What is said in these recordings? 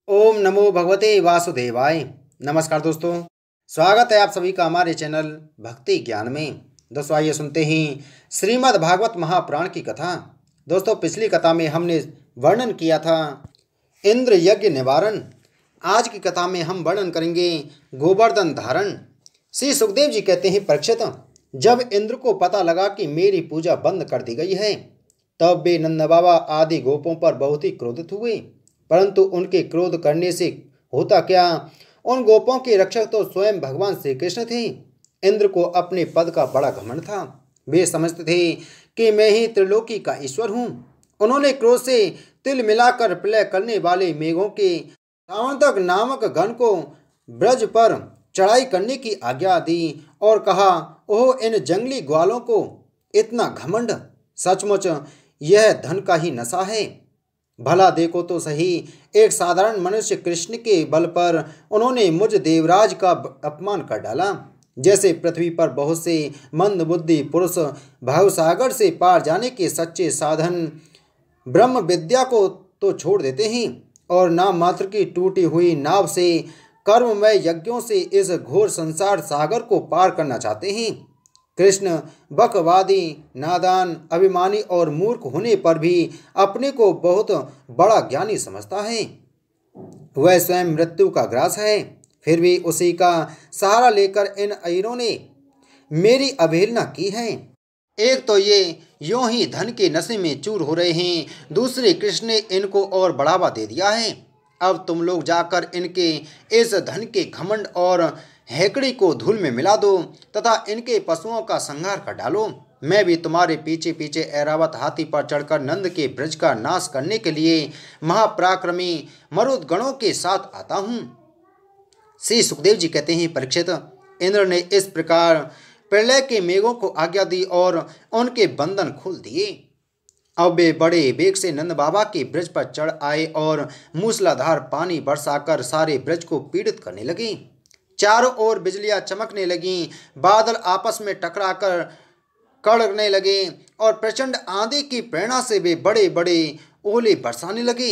ओम नमो भगवते वासुदेवाय। नमस्कार दोस्तों, स्वागत है आप सभी का हमारे चैनल भक्ति ज्ञान में। दोस्तों आइए सुनते ही श्रीमद् भागवत महापुराण की कथा। दोस्तों पिछली कथा में हमने वर्णन किया था इंद्र यज्ञ निवारण। आज की कथा में हम वर्णन करेंगे गोवर्धन धारण। श्री सुखदेव जी कहते हैं, परीक्षित, जब इंद्र को पता लगा कि मेरी पूजा बंद कर दी गई है तब वे नंद बाबा आदि गोपों पर बहुत ही क्रोधित हुए। परंतु उनके क्रोध करने से होता क्या, उन गोपों के रक्षक तो स्वयं भगवान श्री कृष्ण थे। इंद्र को अपने पद का बड़ा घमंड था। वे समझते थे कि मैं ही त्रिलोकी का ईश्वर हूँ। उन्होंने क्रोध से तिल मिलाकर प्रलय करने वाले मेघों के सावंतक नामक गण को ब्रज पर चढ़ाई करने की आज्ञा दी और कहा, ओह इन जंगली ग्वालों को इतना घमंड! सचमुच यह धन का ही नशा है। भला देखो तो सही, एक साधारण मनुष्य कृष्ण के बल पर उन्होंने मुझ देवराज का अपमान कर डाला। जैसे पृथ्वी पर बहुत से मंदबुद्धि पुरुष भावसागर से पार जाने के सच्चे साधन ब्रह्म विद्या को तो छोड़ देते हैं और नाम मात्र की टूटी हुई नाव से कर्ममय यज्ञों से इस घोर संसार सागर को पार करना चाहते हैं। कृष्ण बकवादी, नादान, अभिमानी और मूर्ख होने पर भी अपने को बहुत बड़ा ज्ञानी समझता है। वह स्वयं मृत्यु का ग्रास है, फिर भी उसी का सहारा लेकर इन अहीरों ने मेरी अवहेलना की है। एक तो ये यूं ही धन के नशे में चूर हो रहे हैं, दूसरे कृष्ण ने इनको और बढ़ावा दे दिया है। अब तुम लोग जाकर इनके इस धन के घमंड और हेकड़ी को धूल में मिला दो तथा इनके पशुओं का संहार कर डालो। मैं भी तुम्हारे पीछे पीछे ऐरावत हाथी पर चढ़कर नंद के ब्रज का नाश करने के लिए महापराक्रमी मरुदगणों के साथ आता हूँ। श्री सुखदेव जी कहते हैं, परीक्षित, इंद्र ने इस प्रकार प्रलय के मेघों को आज्ञा दी और उनके बंधन खोल दिए। अब वे बड़े वेग से नंद बाबा के ब्रज पर चढ़ आए और मूसलाधार पानी बरसाकर सारे ब्रज को पीड़ित करने लगे। चारों ओर बिजलियां चमकने लगीं, बादल आपस में टकराकर कड़कने लगे और प्रचंड आंधी की प्रेरणा से वे बड़े बड़े ओले बरसाने लगे।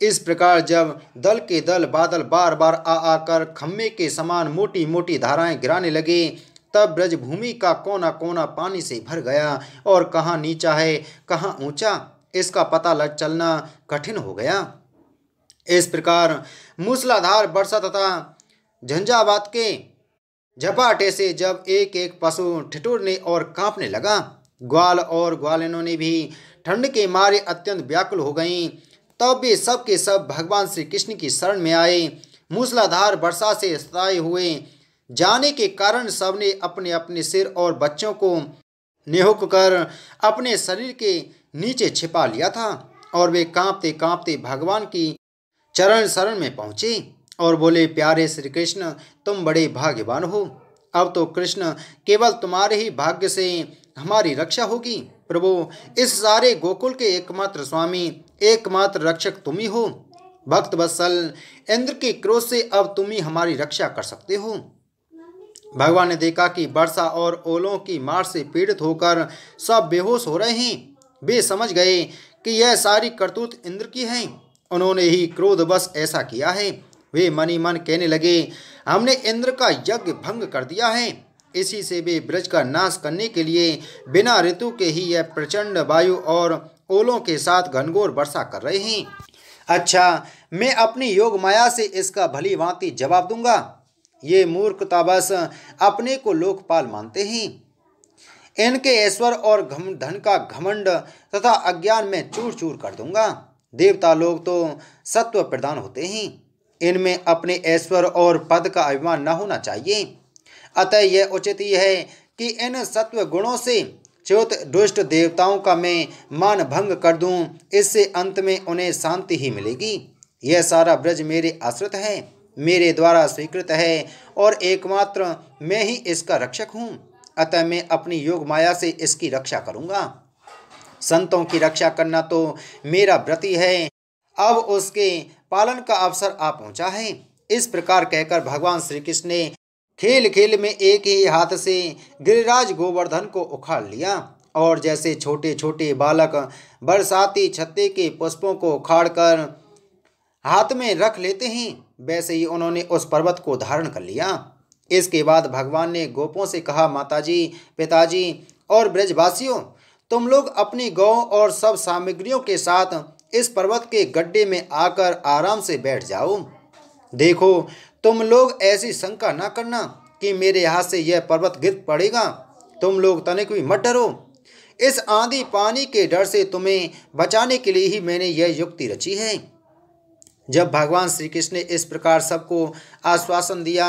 इस प्रकार जब दल के दल बादल बार बार आकर खम्भे के समान मोटी मोटी धाराएं गिराने लगे, तब ब्रजभूमि का कोना कोना पानी से भर गया और कहाँ नीचा है कहाँ ऊंचा, इसका पता चलना कठिन हो गया। इस प्रकार मूसलाधार वर्षा तथा झंझावात के झपाटे से जब एक एक पशु ठिठुरने और कांपने लगा, ग्वाल और ग्वालिनों ने भी ठंड के मारे अत्यंत व्याकुल हो गईं। तब वे सब के सब भगवान श्री कृष्ण की शरण में आए। मूसलाधार वर्षा से सताए हुए जाने के कारण सबने अपने अपने सिर और बच्चों को निहुक कर अपने शरीर के नीचे छिपा लिया था और वे कांपते कांपते भगवान की चरण शरण में पहुँचे और बोले, प्यारे श्री कृष्ण, तुम बड़े भाग्यवान हो। अब तो कृष्ण केवल तुम्हारे ही भाग्य से हमारी रक्षा होगी। प्रभु, इस सारे गोकुल के एकमात्र स्वामी, एकमात्र रक्षक तुम ही हो। भक्त वत्सल, इंद्र के क्रोध से अब तुम ही हमारी रक्षा कर सकते हो। भगवान ने देखा कि वर्षा और ओलों की मार से पीड़ित होकर सब बेहोश हो रहे हैं। वे समझ गए कि यह सारी करतूत इंद्र की है, उन्होंने ही क्रोधवश ऐसा किया है। वे मनी मन कहने लगे, हमने इंद्र का यज्ञ भंग कर दिया है। इसी से वे ब्रज का नाश करने के लिए बिना ऋतु के ही यह प्रचंड वायु और ओलों के साथ घनघोर वर्षा कर रहे हैं। अच्छा, मैं अपनी योग माया से इसका भली भांति जवाब दूंगा। ये मूर्खतावश अपने को लोकपाल मानते हैं। इनके ऐश्वर और धन का घमंड तथा अज्ञान में चूर चूर कर दूंगा। देवता लोग तो सत्व प्रधान होते हैं, इनमें अपने ऐश्वर्य और पद का अभिमान न होना चाहिए। अतः यह उचित ही है कि इन सत्व गुणों से च्युत दुष्ट देवताओं का मैं मान भंग कर दूं, इससे अंत में उन्हें शांति ही मिलेगी। यह सारा ब्रज मेरे आश्रित है, मेरे द्वारा स्वीकृत है और एकमात्र मैं ही इसका रक्षक हूँ। अतः मैं अपनी योग माया से इसकी रक्षा करूँगा। संतों की रक्षा करना तो मेरा व्रत ही है। अब उसके पालन का अवसर आ पहुंचा है। इस प्रकार कहकर भगवान श्री कृष्ण ने खेल खेल में एक ही हाथ से गिरिराज गोवर्धन को उखाड़ लिया और जैसे छोटे छोटे बालक बरसाती छत्ते के पुष्पों को उखाड़कर हाथ में रख लेते हैं, वैसे ही उन्होंने उस पर्वत को धारण कर लिया। इसके बाद भगवान ने गोपों से कहा, माताजी, पिताजी और ब्रजवासियों, तुम लोग अपनी गौ और सब सामग्रियों के साथ इस पर्वत के गड्ढे में आकर आराम से बैठ जाओ। देखो, तुम लोग ऐसी शंका न करना कि मेरे हाथ से यह पर्वत गिर पड़ेगा। तुम लोग तनिक भी मत डरो। इस आंधी पानी के डर से तुम्हें बचाने के लिए ही मैंने यह युक्ति रची है। जब भगवान श्री कृष्ण ने इस प्रकार सबको आश्वासन दिया,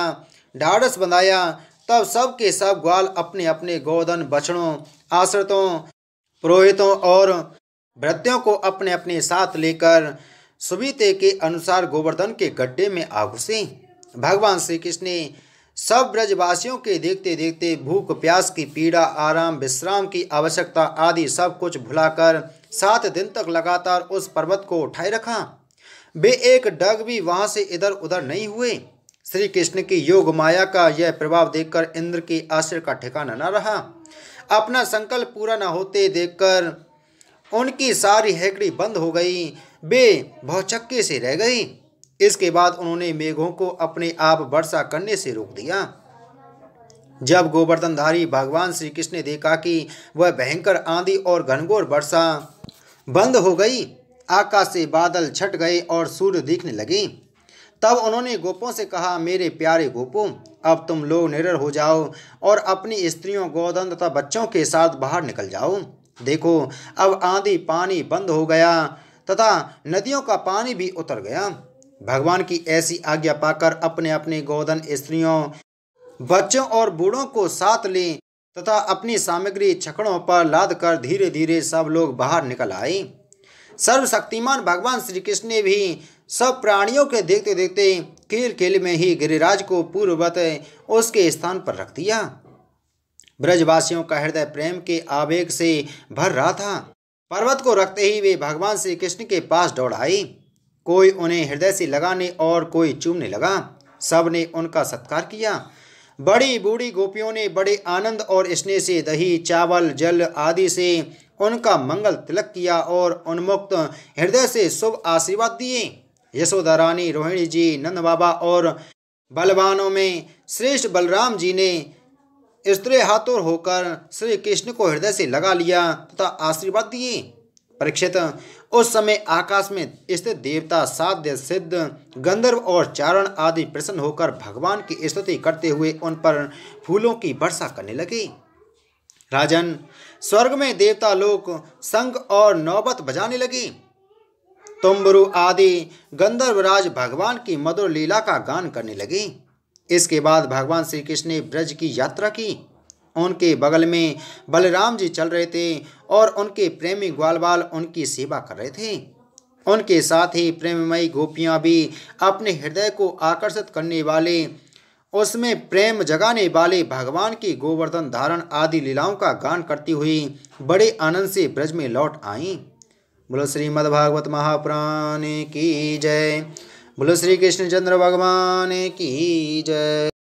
ढाढ़स बंधाया, तब सब के सब ग्वाल अपने अपने गोधन, बछड़ों, आश्रितों, पुरोहितों और भृत्यों को अपने अपने साथ लेकर सुविते के अनुसार गोवर्धन के गड्ढे में आ घुसे। भगवान श्री कृष्ण ने सब ब्रजवासियों के देखते देखते भूख, प्यास की पीड़ा, आराम, विश्राम की आवश्यकता आदि सब कुछ भुलाकर 7 दिन तक लगातार उस पर्वत को उठाए रखा। वे एक डग भी वहां से इधर उधर नहीं हुए। श्री कृष्ण की योग माया का यह प्रभाव देखकर इंद्र की आश्चर्य का ठिकाना न रहा। अपना संकल्प पूरा न होते देखकर उनकी सारी हेकड़ी बंद हो गई। वे भौचक्के से रह गई। इसके बाद उन्होंने मेघों को अपने आप वर्षा करने से रोक दिया। जब गोवर्धनधारी भगवान श्री कृष्ण ने देखा कि वह भयंकर आंधी और घनघोर वर्षा बंद हो गई, आकाश से बादल छट गए और सूर्य दिखने लगे, तब उन्होंने गोपों से कहा, मेरे प्यारे गोपों, अब तुम लोग निडर हो जाओ और अपनी स्त्रियों, गोधन तथा बच्चों के साथ बाहर निकल जाओ। देखो, अब आंधी पानी बंद हो गया तथा नदियों का पानी भी उतर गया। भगवान की ऐसी आज्ञा पाकर अपने अपने गोधन, स्त्रियों, बच्चों और बूढ़ों को साथ ले तथा अपनी सामग्री छकड़ों पर लाद कर धीरे धीरे सब लोग बाहर निकल आए। सर्वशक्तिमान भगवान श्री कृष्ण ने भी सब प्राणियों के देखते देखते खेल खेल में ही गिरिराज को पूर्ववत उसके स्थान पर रख दिया। ब्रजवासियों का हृदय प्रेम के आवेग से भर रहा था। पर्वत को रखते ही वे भगवान श्री कृष्ण के पास दौड़ आए। कोई उन्हें हृदय से लगाने और कोई चूमने लगा। सब ने उनका सत्कार किया। बड़ी बूढ़ी गोपियों ने बड़े आनंद और स्नेह से दही, चावल, जल आदि से उनका मंगल तिलक किया और उन्मुक्त हृदय से शुभ आशीर्वाद दिए। यशोदा रानी, रोहिणी जी, नंद बाबा और बलवानों में श्रेष्ठ बलराम जी ने स्त्री हाथों होकर श्री कृष्ण को हृदय से लगा लिया तथा आशीर्वाद दिए। परीक्षित, उस समय आकाश में स्थित देवता, साध्य, सिद्ध, गंधर्व और चारण आदि प्रसन्न होकर भगवान की स्तुति करते हुए उन पर फूलों की वर्षा करने लगे। राजन, स्वर्ग में देवता लोग शंख और नौबत बजाने लगे। तुम्बरु आदि गंधर्वराज भगवान की मधुर लीला का गान करने लगे। इसके बाद भगवान श्री कृष्ण ने ब्रज की यात्रा की। उनके बगल में बलराम जी चल रहे थे और उनके प्रेमी ग्वालवाल उनकी सेवा कर रहे थे। उनके साथ ही प्रेममयी गोपियां भी अपने हृदय को आकर्षित करने वाले, उसमें प्रेम जगाने वाले भगवान की गोवर्धन धारण आदि लीलाओं का गान करती हुई बड़े आनंद से ब्रज में लौट आईं। बोलो श्रीमद्भागवत महापुराण की जय। बोलो श्री कृष्णचंद्र भगवान की जय।